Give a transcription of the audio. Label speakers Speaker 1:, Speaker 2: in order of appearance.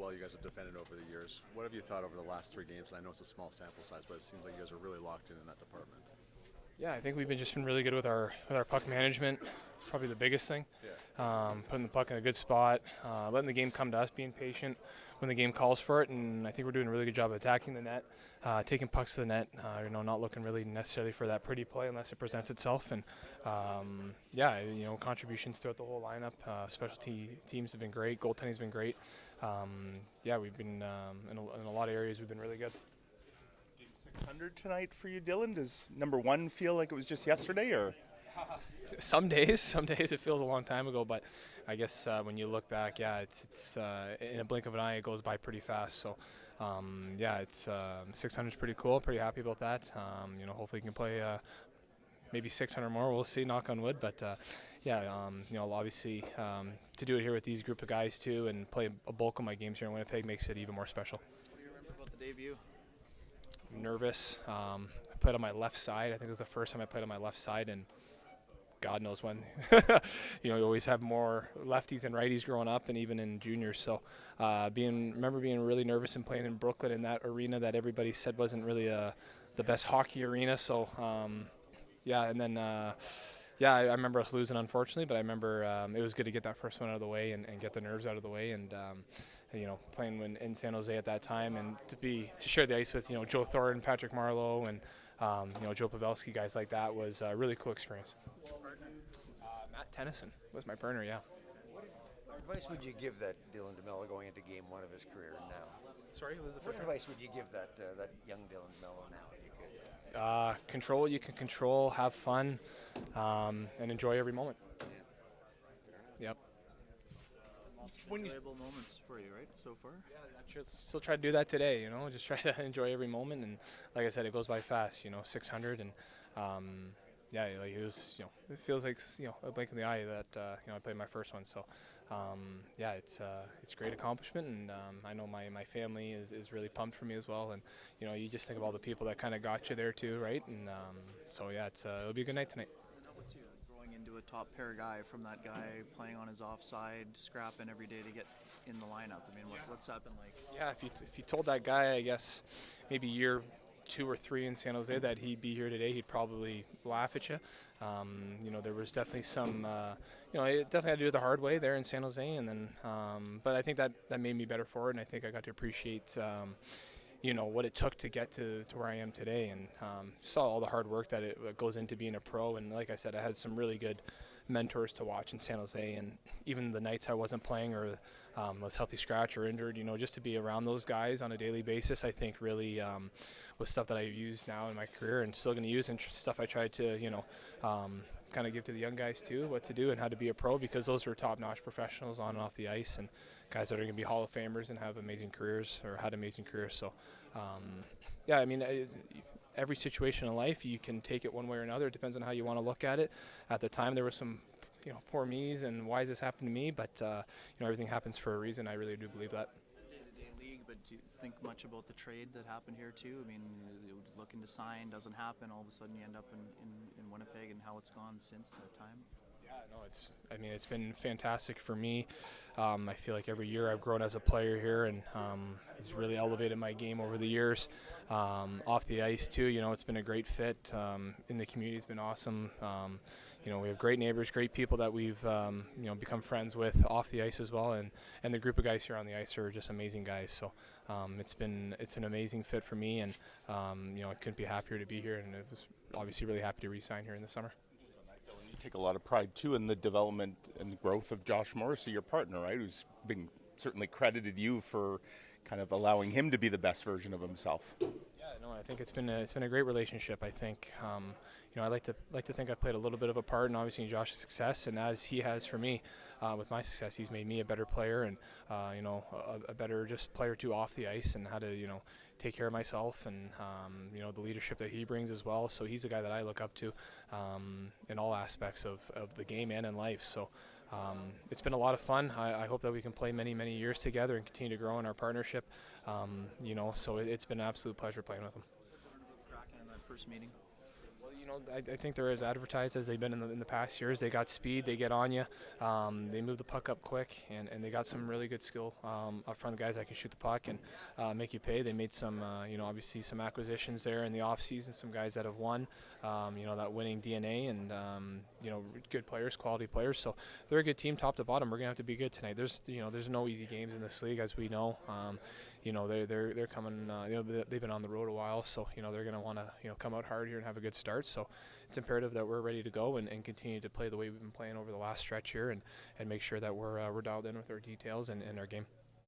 Speaker 1: well you guys have defended over the years. What have you thought over the last 3 games? I know it's a small sample size, but it seems like you guys are really locked in that department.
Speaker 2: Yeah, I think we've been really good with our puck management. Probably the biggest thing.
Speaker 1: Yeah.
Speaker 2: Putting the puck in a good spot, letting the game come to us, being patient when the game calls for it, and I think we're doing a really good job of attacking the net, taking pucks to the net. Not looking really necessarily for that pretty play unless it presents itself. And contributions throughout the whole lineup. Special teams have been great. Goaltending's been great. We've been in a lot of areas we've been really good.
Speaker 3: 600 tonight for you, Dylan? Does number one feel like it was just yesterday, or?
Speaker 2: Some days it feels a long time ago, but I guess when you look back, it's in a blink of an eye, it goes by pretty fast. So, it's 600 is pretty cool. Pretty happy about that. Hopefully we can play maybe 600 more. We'll see. Knock on wood. But obviously to do it here with these group of guys too, and play a bulk of my games here in Winnipeg makes it even more special.
Speaker 4: What do you remember about the debut?
Speaker 2: Nervous. I played on my left side. I think it was the first time I played on my left side, and God knows when. You always have more lefties than righties growing up, and even in juniors. So, remember being really nervous and playing in Brooklyn in that arena that everybody said wasn't really the best hockey arena. So, I remember us losing, unfortunately, but I remember it was good to get that first one out of the way and get the nerves out of the way. And playing in San Jose at that time, and to share the ice with Joe Thornton, Patrick Marleau, and Joe Pavelski, guys like that was a really cool experience. Matt Tennyson was my partner, yeah.
Speaker 5: What advice would you give that Dylan DeMelo going into game one of his career now?
Speaker 2: Sorry, what was the
Speaker 5: What
Speaker 2: first
Speaker 5: advice would you give that young Dylan DeMelo now, if you could?
Speaker 2: Control what you can control, have fun, and enjoy every moment. Yep.
Speaker 4: Enjoyable moments for you, right, so far?
Speaker 2: Yeah, I should still try to do that today, just try to enjoy every moment. And like I said, it goes by fast, 600. And it was, it feels like, a blink in the eye that, I played my first one. So, it's a great accomplishment. And I know my family is really pumped for me as well. And, you just think of all the people that kind of got you there too, right? And it'll be a good night tonight.
Speaker 4: Growing into a top pair guy from that guy playing on his offside, scrapping every day to get in the lineup. I mean, what's that been like? Yeah,
Speaker 2: if you told that guy, I guess, maybe year 2 or 3 in San Jose that he'd be here today, he'd probably laugh at you. There was definitely some, it definitely had to do it the hard way there in San Jose. And then, but I think that made me better for it. And I think I got to appreciate, what it took to get to where I am today, and saw all the hard work that it goes into being a pro. And like I said, I had some really good mentors to watch in San Jose, and even the nights I wasn't playing or was healthy scratch or injured, just to be around those guys on a daily basis, I think really was stuff that I've used now in my career and still going to use, and stuff I tried to, kind of give to the young guys too, what to do and how to be a pro, because those are top-notch professionals on and off the ice, and guys that are going to be Hall of Famers and have amazing careers or had amazing careers. So, every situation in life, you can take it one way or another. It depends on how you want to look at it. At the time, there were some, poor me's and why has this happened to me? But, everything happens for a reason. I really do believe that.
Speaker 4: Day-to-day league, but do you think much about the trade that happened here too? I mean, looking to sign doesn't happen. All of a sudden, you end up in Winnipeg, and how it's gone since that time. Yeah, no, it's been fantastic for me. I feel like every year I've grown as a player here, and it's really elevated my game over the years. Off the ice too, it's been a great fit. In the community, it's been awesome. We have great neighbors, great people that we've become friends with off the ice as well, and the group of guys here on the ice are just amazing guys. So it's an amazing fit for me, and I couldn't be happier to be here, and I was obviously really happy to re-sign here in the summer.
Speaker 3: You take a lot of pride too in the development and growth of Josh Morrissey, your partner, right? Who's been certainly credited you for kind of allowing him to be the best version of himself.
Speaker 2: Yeah, no, I think it's been a great relationship. I think I like to think I've played a little bit of a part in obviously Josh's success, and as he has for me with my success, he's made me a better player, and a better just player too off the ice, and how to take care of myself, and the leadership that he brings as well. So he's a guy that I look up to in all aspects of the game and in life. So it's been a lot of fun. I hope that we can play many, many years together and continue to grow in our partnership. So it's been an absolute pleasure playing with him.
Speaker 4: Kraken in that first meeting.
Speaker 2: Well, You know, I think they're as advertised as they've been in the past years. They got speed, they get on you, they move the puck up quick, and they got some really good skill up front, guys that can shoot the puck and make you pay. They made some, obviously some acquisitions there in the offseason, some guys that have won, that winning DNA, and, good players, quality players. So they're a good team top to bottom. We're going to have to be good tonight. There's no easy games in this league, as we know. They're coming. They've been on the road a while, so they're going to want to come out hard here and have a good start. So it's imperative that we're ready to go and continue to play the way we've been playing over the last stretch here, and make sure that we're dialed in with our details and our game.